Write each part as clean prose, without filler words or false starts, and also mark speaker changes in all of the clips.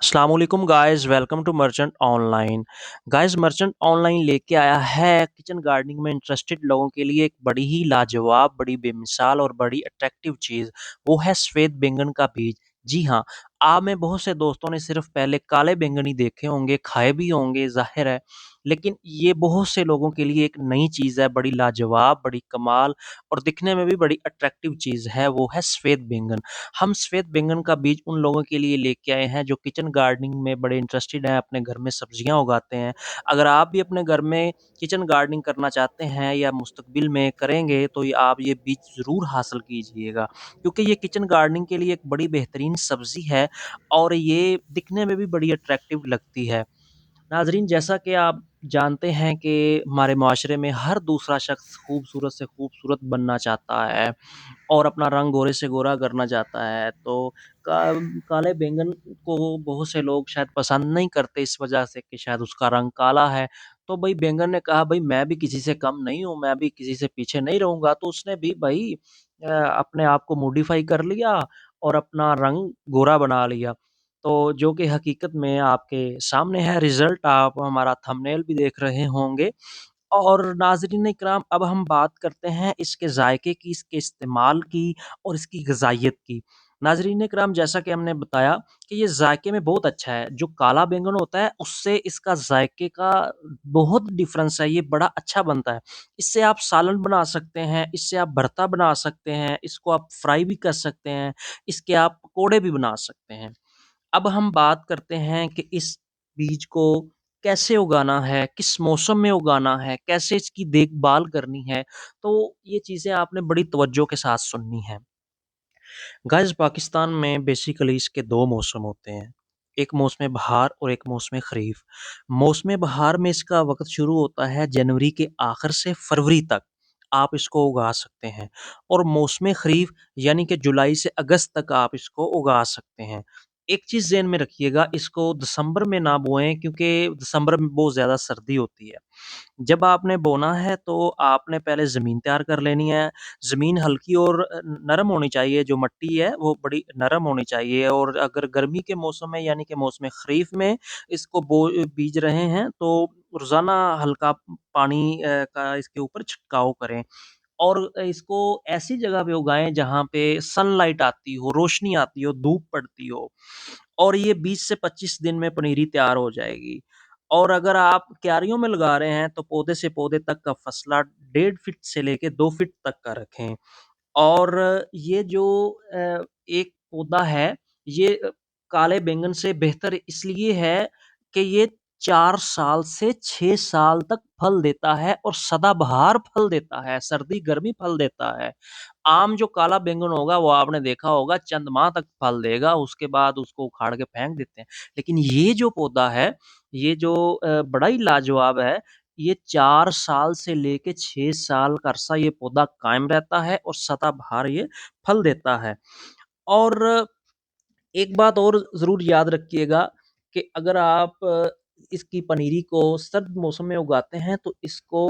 Speaker 1: अस्सलाम वालेकुम guys, welcome to Merchant Online. Guys, Merchant Online लेके आया है किचन गार्डनिंग में इंटरेस्टेड लोगों के लिए एक बड़ी ही लाजवाब, बड़ी बेमिसाल और बड़ी अट्रैक्टिव चीज़, वो है श्वेत बैंगन का बीज। जी हाँ, आप में बहुत से दोस्तों ने सिर्फ पहले काले बैंगन ही देखे होंगे, खाए भी होंगे, ज़ाहिर है। लेकिन ये बहुत से लोगों के लिए एक नई चीज़ है, बड़ी लाजवाब, बड़ी कमाल और दिखने में भी बड़ी अट्रैक्टिव चीज़ है, वो है श्वेत बैंगन। हम श्वेत बैंगन का बीज उन लोगों के लिए लेके आए हैं जो किचन गार्डनिंग में बड़े इंटरेस्टेड हैं, अपने घर में सब्जियां उगाते हैं। अगर आप भी अपने घर में किचन गार्डनिंग करना चाहते हैं या मुस्तकबिल में करेंगे तो आप ये बीज ज़रूर हासिल कीजिएगा, क्योंकि ये किचन गार्डनिंग के लिए एक बड़ी बेहतरीन सब्ज़ी है और ये दिखने में भी बड़ी अट्रैक्टिव लगती है। नाज़रीन, जैसा कि आप जानते हैं कि हमारे माशरे में हर दूसरा शख्स खूबसूरत से खूबसूरत बनना चाहता है और अपना रंग गोरे से गोरा करना चाहता है। तो का काले बैंगन को बहुत से लोग शायद पसंद नहीं करते इस वजह से कि शायद उसका रंग काला है। तो भई बैंगन ने कहा, भई मैं भी किसी से कम नहीं हूँ, मैं भी किसी से पीछे नहीं रहूँगा। तो उसने भी भई अपने आप को मॉडिफ़ाई कर लिया और अपना रंग गोरा बना लिया। तो जो कि हकीकत में आपके सामने है रिज़ल्ट, आप हमारा थंबनेल भी देख रहे होंगे। और नाज़रीन इकराम, अब हम बात करते हैं इसके ज़ायके की, इसके इस्तेमाल की और इसकी ग़िज़ाइयत की। नाज़रीन इकराम, जैसा कि हमने बताया कि ये ज़ायके में बहुत अच्छा है। जो काला बैंगन होता है उससे इसका ज़ायके का बहुत डिफ़रेंस है, ये बड़ा अच्छा बनता है। इससे आप सालन बना सकते हैं, इससे आप भरता बना सकते हैं, इसको आप फ्राई भी कर सकते हैं, इसके आप पकोड़े भी बना सकते हैं। अब हम बात करते हैं कि इस बीज को कैसे उगाना है, किस मौसम में उगाना है, कैसे इसकी देखभाल करनी है, तो ये चीज़ें आपने बड़ी तवज्जो के साथ सुननी है। गाइस, पाकिस्तान में बेसिकली इसके 2 मौसम होते हैं। एक मौसम बहार और एक मौसम खरीफ। मौसम बहार में इसका वक़्त शुरू होता है जनवरी के आखिर से फरवरी तक, आप इसको उगा सकते हैं और मौसम खरीफ यानी कि जुलाई से अगस्त तक आप इसको उगा सकते हैं। एक चीज़ ज़हन में रखिएगा, इसको दिसंबर में ना बोएँ क्योंकि दिसंबर में बहुत ज़्यादा सर्दी होती है। जब आपने बोना है तो आपने पहले ज़मीन तैयार कर लेनी है। ज़मीन हल्की और नरम होनी चाहिए, जो मिट्टी है वो बड़ी नरम होनी चाहिए और अगर गर्मी के मौसम में यानी कि मौसम खरीफ में इसको बीज रहे हैं तो रोज़ाना हल्का पानी का इसके ऊपर छिड़काव करें और इसको ऐसी जगह पे उगाएँ जहाँ पे सनलाइट आती हो, रोशनी आती हो, धूप पड़ती हो और ये 20 से 25 दिन में पनीरी तैयार हो जाएगी। और अगर आप क्यारियों में लगा रहे हैं तो पौधे से पौधे तक का फ़ासला 1.5 फीट से लेके 2 फीट तक का रखें। और ये जो एक पौधा है, ये काले बैंगन से बेहतर इसलिए है कि ये 4 साल से 6 साल तक फल देता है और सदाबहार फल देता है, सर्दी-गर्मी फल देता है। आम जो काला बैंगन होगा वो आपने देखा होगा चंद माह तक फल देगा, उसके बाद उसको उखाड़ के फेंक देते हैं। लेकिन ये जो पौधा है, ये जो बड़ा ही लाजवाब है, ये 4 साल से लेके 6 साल का अरसा ये पौधा कायम रहता है और सदाबहार ये फल देता है। और एक बात और ज़रूर याद रखिएगा कि अगर आप इसकी पनीरी को सर्द मौसम में उगाते हैं तो इसको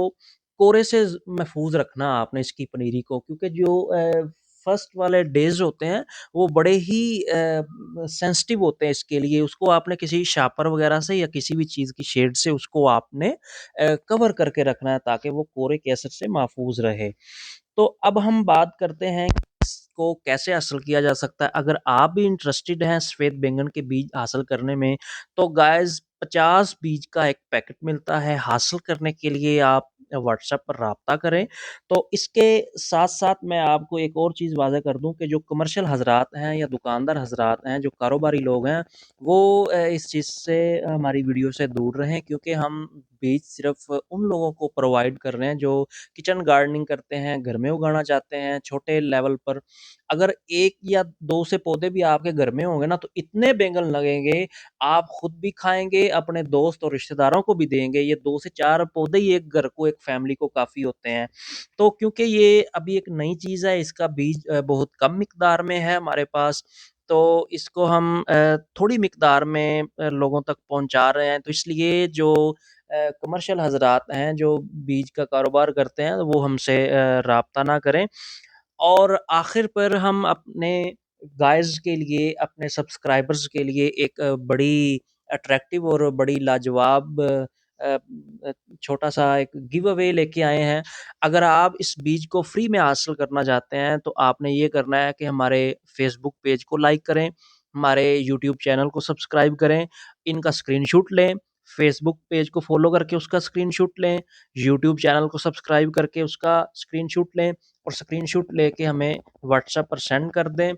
Speaker 1: कोरे से महफूज रखना आपने इसकी पनीरी को, क्योंकि जो फर्स्ट वाले डेज़ होते हैं वो बड़े ही सेंसिटिव होते हैं इसके लिए। उसको आपने किसी शापर वगैरह से या किसी भी चीज़ की शेड से उसको आपने कवर करके रखना है ताकि वो कोरे के असर से महफूज रहे। तो अब हम बात करते हैं इसको कैसे हासिल किया जा सकता है। अगर आप भी इंटरेस्टेड हैं श्वेत बैंगन के बीज हासिल करने में, तो गाइज़ 50 बीज का एक पैकेट मिलता है। हासिल करने के लिए आप व्हाट्सएप पर राब्ता करें। तो इसके साथ-साथ मैं आपको एक और चीज़ वाज़ह कर दूँ कि जो कमर्शियल हज़रात हैं या दुकानदार हज़रात हैं, जो कारोबारी लोग हैं, वो इस चीज़ से हमारी वीडियो से दूर रहें, क्योंकि हम बीज सिर्फ़ उन लोगों को प्रोवाइड कर रहे हैं जो किचन गार्डनिंग करते हैं, घर में उगाना चाहते हैं छोटे लेवल पर। अगर 1 या 2 से पौधे भी आपके घर में होंगे ना तो इतने बैंगन लगेंगे, आप खुद भी खाएँगे, अपने दोस्त और रिश्तेदारों को भी देंगे। ये 2 से 4 पौधे ही एक घर को, एक फैमिली को काफ़ी होते हैं। तो क्योंकि ये अभी एक नई चीज़ है, इसका बीज बहुत कम मिकदार में है हमारे पास, तो इसको हम थोड़ी मिकदार में लोगों तक पहुँचा रहे हैं। तो इसलिए जो कमर्शियल हज़रात हैं, जो बीज का कारोबार करते हैं, वो हमसे राब्ता ना करें। और आखिर पर हम अपने गाइज़ के लिए, अपने सब्सक्राइबर्स के लिए एक बड़ी अट्रैक्टिव और बड़ी लाजवाब छोटा-सा एक गिव अवे लेके आए हैं। अगर आप इस बीज को फ्री में हासिल करना चाहते हैं, तो आपने ये करना है कि हमारे फ़ेसबुक पेज को लाइक करें, हमारे यूट्यूब चैनल को सब्सक्राइब करें, इनका स्क्रीनशॉट लें, फ़ेसबुक पेज को फ़ॉलो करके उसका स्क्रीनशॉट लें, यूट्यूब चैनल को सब्सक्राइब करके उसका स्क्रीनशॉट लें और स्क्रीनशॉट लेके हमें व्हाट्सएप पर सेंड कर दें।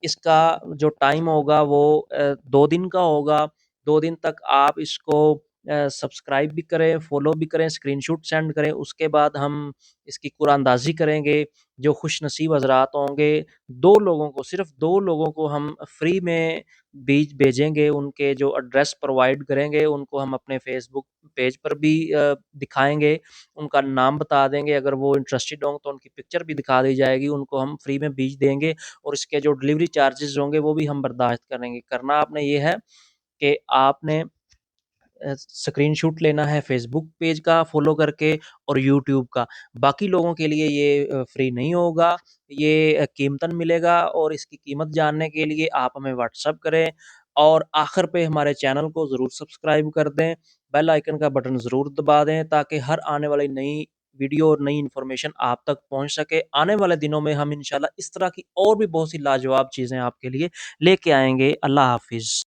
Speaker 1: इसका जो टाइम होगा वो 2 दिन का होगा, 2 दिन तक आप इसको सब्सक्राइब भी करें, फ़ॉलो भी करें, स्क्रीनशॉट सेंड करें, उसके बाद हम इसकी कुरानंदाज़ी करेंगे। जो खुशनसीब हज़रात होंगे, 2 लोगों को, सिर्फ़ 2 लोगों को हम फ्री में बीज भेजेंगे, उनके जो एड्रेस प्रोवाइड करेंगे, उनको हम अपने फ़ेसबुक पेज पर भी दिखाएँगे, उनका नाम बता देंगे, अगर वो इंटरेस्टेड हों तो उनकी पिक्चर भी दिखा दी जाएगी, उनको हम फ्री में बीज देंगे और इसके जो डिलीवरी चार्जेज़ होंगे वो भी हम बर्दाश्त करेंगे। करना आपने ये है कि आपने स्क्रीनशॉट लेना है फ़ेसबुक पेज का फ़ॉलो करके और यूट्यूब का। बाकी लोगों के लिए ये फ्री नहीं होगा, ये कीमतन मिलेगा और इसकी कीमत जानने के लिए आप हमें व्हाट्सएप करें और आखिर पे हमारे चैनल को ज़रूर सब्सक्राइब कर दें, बेल आइकन का बटन ज़रूर दबा दें ताकि हर आने वाली नई वीडियो और नई इन्फॉर्मेशन आप तक पहुँच सके। आने वाले दिनों में हम इंशाल्लाह इस तरह की और भी बहुत सी लाजवाब चीज़ें आपके लिए लेके आएँगे। अल्लाह हाफ़िज़।